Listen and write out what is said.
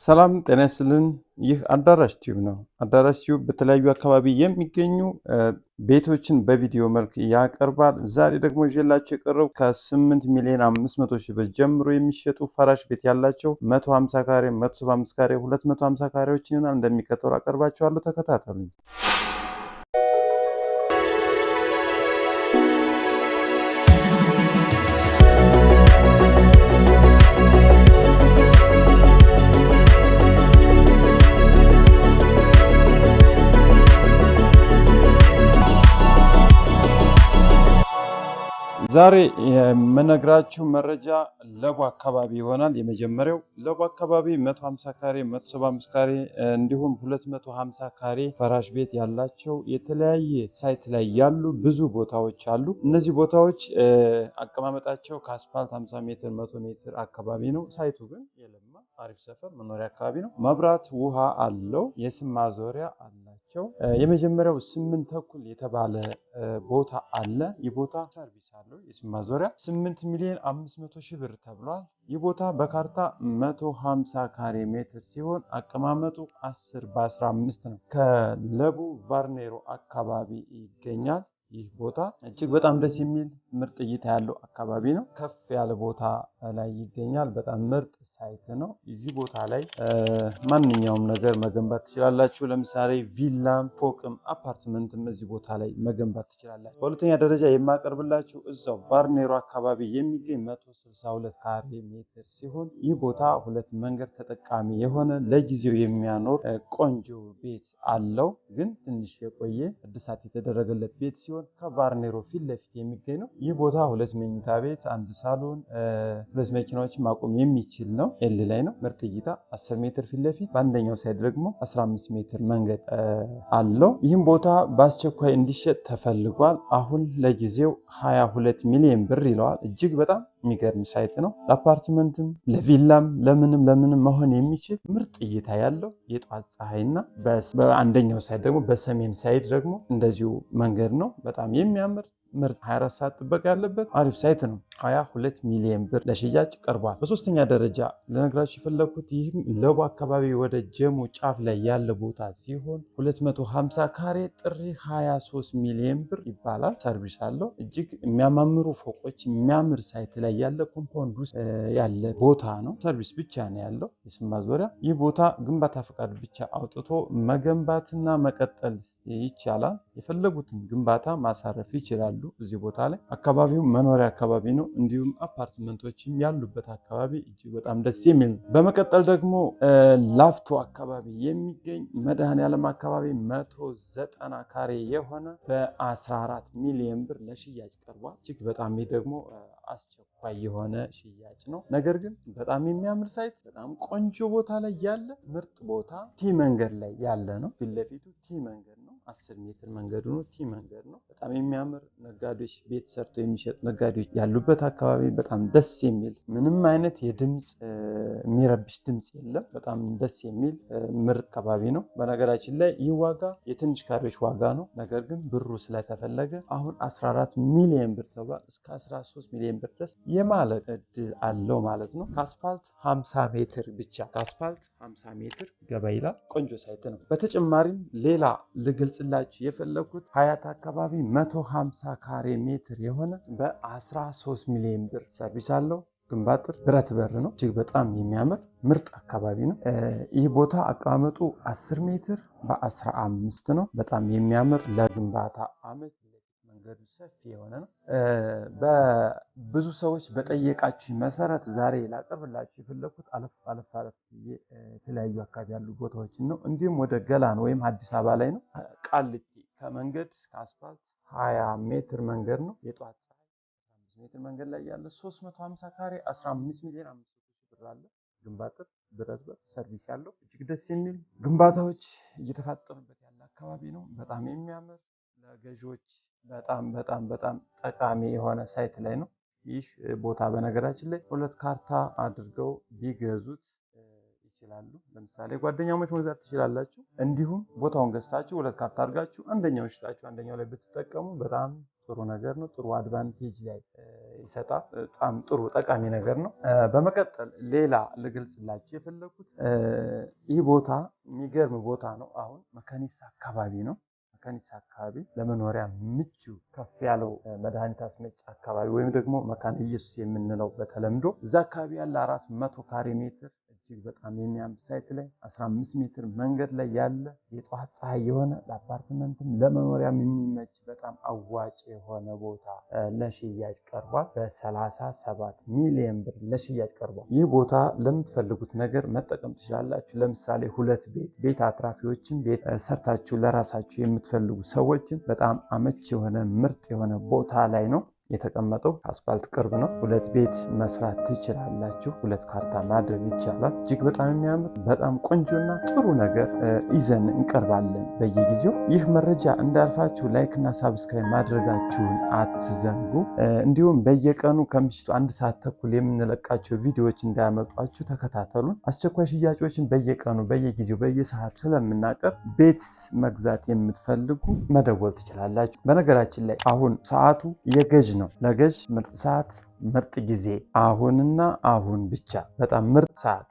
ሰላም ጤና ይስጥልን። ይህ አዳራሽ ቲዩብ ነው። አዳራሽ ቲዩብ በተለያዩ አካባቢ የሚገኙ ቤቶችን በቪዲዮ መልክ ያቀርባል። ዛሬ ደግሞ ይዤላችሁ የቀረቡ ከ8 ሚሊዮን 500 ሺህ ብር ጀምሮ የሚሸጡ ፈራሽ ቤት ያላቸው 150 ካሬ፣ 175 ካሬ፣ 250 ካሬዎችን ይሆናል። እንደሚከተለው አቀርባቸዋለሁ። ተከታተሉኝ። ዛሬ የምነግራችሁ መረጃ ለቡ አካባቢ ይሆናል። የመጀመሪያው ለቡ አካባቢ 150 ካሬ፣ 175 ካሬ እንዲሁም 250 ካሬ ፈራሽ ቤት ያላቸው የተለያየ ሳይት ላይ ያሉ ብዙ ቦታዎች አሉ። እነዚህ ቦታዎች አቀማመጣቸው ከአስፋልት 50 ሜትር 100 ሜትር አካባቢ ነው። ሳይቱ ግን የለማ አሪፍ ሰፈር መኖሪያ አካባቢ ነው። መብራት ውሃ አለው። የስም ማዞሪያ አላቸው። የመጀመሪያው 8 ተኩል የተባለ ቦታ አለ። ይህ ቦታ ሰርቪስ አለው። የስም ማዞሪያ 8 ሚሊዮን 500 ሺህ ብር ተብሏል። ይህ ቦታ በካርታ 150 ካሬ ሜትር ሲሆን አቀማመጡ 10 በ15 ነው። ከለቡ ቫርኔሮ አካባቢ ይገኛል። ይህ ቦታ እጅግ በጣም ደስ የሚል ምርጥ እይታ ያለው አካባቢ ነው። ከፍ ያለ ቦታ ላይ ይገኛል። በጣም ምርጥ ሳይት ነው። እዚህ ቦታ ላይ ማንኛውም ነገር መገንባት ትችላላችሁ። ለምሳሌ ቪላም፣ ፎቅም፣ አፓርትመንትም እዚህ ቦታ ላይ መገንባት ትችላላችሁ። በሁለተኛ ደረጃ የማቀርብላችሁ እዛው ቫርኔሮ አካባቢ የሚገኝ 162 ካሬ ሜትር ሲሆን ይህ ቦታ ሁለት መንገድ ተጠቃሚ የሆነ ለጊዜው የሚያኖር ቆንጆ ቤት አለው። ግን ትንሽ የቆየ እድሳት የተደረገለት ቤት ሲሆን ከቫርኔሮ ፊት ለፊት የሚገኝ ነው። ይህ ቦታ 2 መኝታ ቤት፣ 1 ሳሎን፣ 2 መኪናዎችን ማቆም የሚችል ነው። ኤል ላይ ነው። ምርጥ እይታ 10 ሜትር ፊት ለፊት፣ በአንደኛው ሳይድ ደግሞ 15 ሜትር መንገድ አለው። ይህም ቦታ በአስቸኳይ እንዲሸጥ ተፈልጓል። አሁን ለጊዜው 22 ሚሊዮን ብር ይለዋል። እጅግ በጣም የሚገርም ሳይት ነው። ለአፓርትመንትም ለቪላም ለምንም መሆን የሚችል ምርጥ እይታ ያለው የጧት ፀሐይና በአንደኛው ሳይድ ደግሞ በሰሜን ሳይድ ደግሞ እንደዚሁ መንገድ ነው። በጣም የሚያምር ምርጥ 24 ሰዓት ጥበቃ ያለበት አሪፍ ሳይት ነው። 22 ሚሊዮን ብር ለሽያጭ ቀርቧል። በሶስተኛ ደረጃ ለነገራችሁ የፈለኩት ይህም ለቡ አካባቢ ወደ ጀሞ ጫፍ ላይ ያለ ቦታ ሲሆን 250 ካሬ ጥሪ 23 ሚሊዮን ብር ይባላል። ሰርቪስ አለው። እጅግ የሚያማምሩ ፎቆች የሚያምር ሳይት ላይ ያለ ኮምፓውንድ ውስጥ ያለ ቦታ ነው። ሰርቪስ ብቻ ነው ያለው። የስም ማዞሪያ። ይህ ቦታ ግንባታ ፈቃድ ብቻ አውጥቶ መገንባትና መቀጠል ይቻላል። የፈለጉትን ግንባታ ማሳረፍ ይችላሉ። እዚህ ቦታ ላይ አካባቢው መኖሪያ አካባቢ ነው። እንዲሁም አፓርትመንቶችም ያሉበት አካባቢ እጅግ በጣም ደስ የሚል ነው። በመቀጠል ደግሞ ላፍቶ አካባቢ የሚገኝ መድኃኔዓለም አካባቢ 190 ካሬ የሆነ በ14 ሚሊዮን ብር ለሽያጭ ቀርቧል። እጅግ በጣም ይህ ደግሞ አስቸኳይ የሆነ ሽያጭ ነው። ነገር ግን በጣም የሚያምር ሳይት፣ በጣም ቆንጆ ቦታ ላይ ያለ ምርጥ ቦታ ቲ መንገድ ላይ ያለ ነው። ፊት ለፊቱ ቲ መንገድ ነው። 10 ሜትር መንገዱ ነው። ቲ መንገድ ነው። በጣም የሚያምር ነጋዴዎች ቤት ሰርቶ የሚሸጥ ነጋዴዎች ያሉበት አካባቢ በጣም ደስ የሚል ምንም አይነት የድምፅ የሚረብሽ ድምፅ የለም። በጣም ደስ የሚል ምርጥ አካባቢ ነው። በነገራችን ላይ ይህ ዋጋ የትንሽ ካሬዎች ዋጋ ነው። ነገር ግን ብሩ ስለተፈለገ አሁን 14 ሚሊዮን ብር ተብሏል። እስከ 13 ሚሊዮን ብር ድረስ የማለቅ እድል አለው ማለት ነው። ከአስፋልት 50 ሜትር ብቻ ከአስፋልት 50 ሜትር ገባ ይላል። ቆንጆ ሳይት ነው። በተጨማሪም ሌላ ልገልጽላችሁ የፈለኩት ሀያት አካባቢ 150 ካሬ ሜትር የሆነ በ13 ሚሊዮን ብር ሰርቪስ አለው። ግንባታ ብረት በር ነው። እጅግ በጣም የሚያምር ምርጥ አካባቢ ነው። ይህ ቦታ አቀማመጡ 10 ሜትር በ15 ነው። በጣም የሚያምር ለግንባታ አመች መንገዱ ሰፊ የሆነ ነው። በብዙ ሰዎች በጠየቃችሁ መሰረት ዛሬ ላቀርብላችሁ የፈለኩት አለፍ የተለያዩ አካባቢ ያሉ ቦታዎችን ነው። እንዲሁም ወደ ገላን ወይም አዲስ አበባ ላይ ነው። ቃሊቲ ከመንገድ ከአስፋልት 20 ሜትር መንገድ ነው። የጧት 15 ሜትር መንገድ ላይ ያለ 350 ካሬ 15 ሚሊዮን 500 ሺህ ብር አለ። ግንባታ ብረት በር ሰርቪስ ያለው እጅግ ደስ የሚል ግንባታዎች እየተፋጠኑበት ያለ አካባቢ ነው። በጣም የሚያምር ለገዢዎች በጣም ጠቃሚ የሆነ ሳይት ላይ ነው። ይህ ቦታ በነገራችን ላይ 2 ካርታ አድርገው ቢገዙት ይችላሉ። ለምሳሌ ጓደኛሞች መግዛት ትችላላችሁ። እንዲሁም ቦታውን ገዝታችሁ 2 ካርታ አድርጋችሁ አንደኛውን ሽጣችሁ አንደኛው ላይ ብትጠቀሙ በጣም ጥሩ ነገር ነው። ጥሩ አድቫንቴጅ ላይ ይሰጣል። በጣም ጥሩ ጠቃሚ ነገር ነው። በመቀጠል ሌላ ልገልጽላችሁ የፈለኩት ይህ ቦታ የሚገርም ቦታ ነው። አሁን መካኒሳ አካባቢ ነው። መካኒሳ አካባቢ ለመኖሪያ ምቹ ከፍ ያለው መድኃኒት አስመጭ አካባቢ ወይም ደግሞ መካነ ኢየሱስ የምንለው በተለምዶ እዛ አካባቢ ያለ 400 ካሬ ሜትር እጅግ በጣም የሚያምር ሳይት ላይ 15 ሜትር መንገድ ላይ ያለ የጠዋት ፀሐይ የሆነ ለአፓርትመንትም ለመኖሪያም የሚመች በጣም አዋጭ የሆነ ቦታ ለሽያጭ ቀርቧል። በ37 ሚሊዮን ብር ለሽያጭ ቀርቧል። ይህ ቦታ ለምትፈልጉት ነገር መጠቀም ትችላላችሁ። ለምሳሌ 2 ቤት አትራፊዎችን ቤት ሰርታችሁ ለራሳችሁ የምትፈልጉ ሰዎችን በጣም አመች የሆነ ምርጥ የሆነ ቦታ ላይ ነው የተቀመጠው። አስፋልት ቅርብ ነው። 2 ቤት መስራት ትችላላችሁ። 2 ካርታ ማድረግ ይቻላል። እጅግ በጣም የሚያምር በጣም ቆንጆና ጥሩ ነገር ይዘን እንቀርባለን በየጊዜው። ይህ መረጃ እንዳልፋችሁ ላይክ እና ሳብስክራይብ ማድረጋችሁን አትዘንጉ። እንዲሁም በየቀኑ ከምሽቱ 1 ሰዓት ተኩል የምንለቃቸው ቪዲዮዎች እንዳያመጧችሁ ተከታተሉን። አስቸኳይ ሽያጮችን በየቀኑ በየጊዜው በየሰዓቱ ስለምናቀርብ ቤት መግዛት የምትፈልጉ መደወል ትችላላችሁ። በነገራችን ላይ አሁን ሰዓቱ የገዥ ነው። ለገዥ ምርጥ ሰዓት ምርጥ ጊዜ አሁንና አሁን ብቻ። በጣም ምርጥ ሰዓት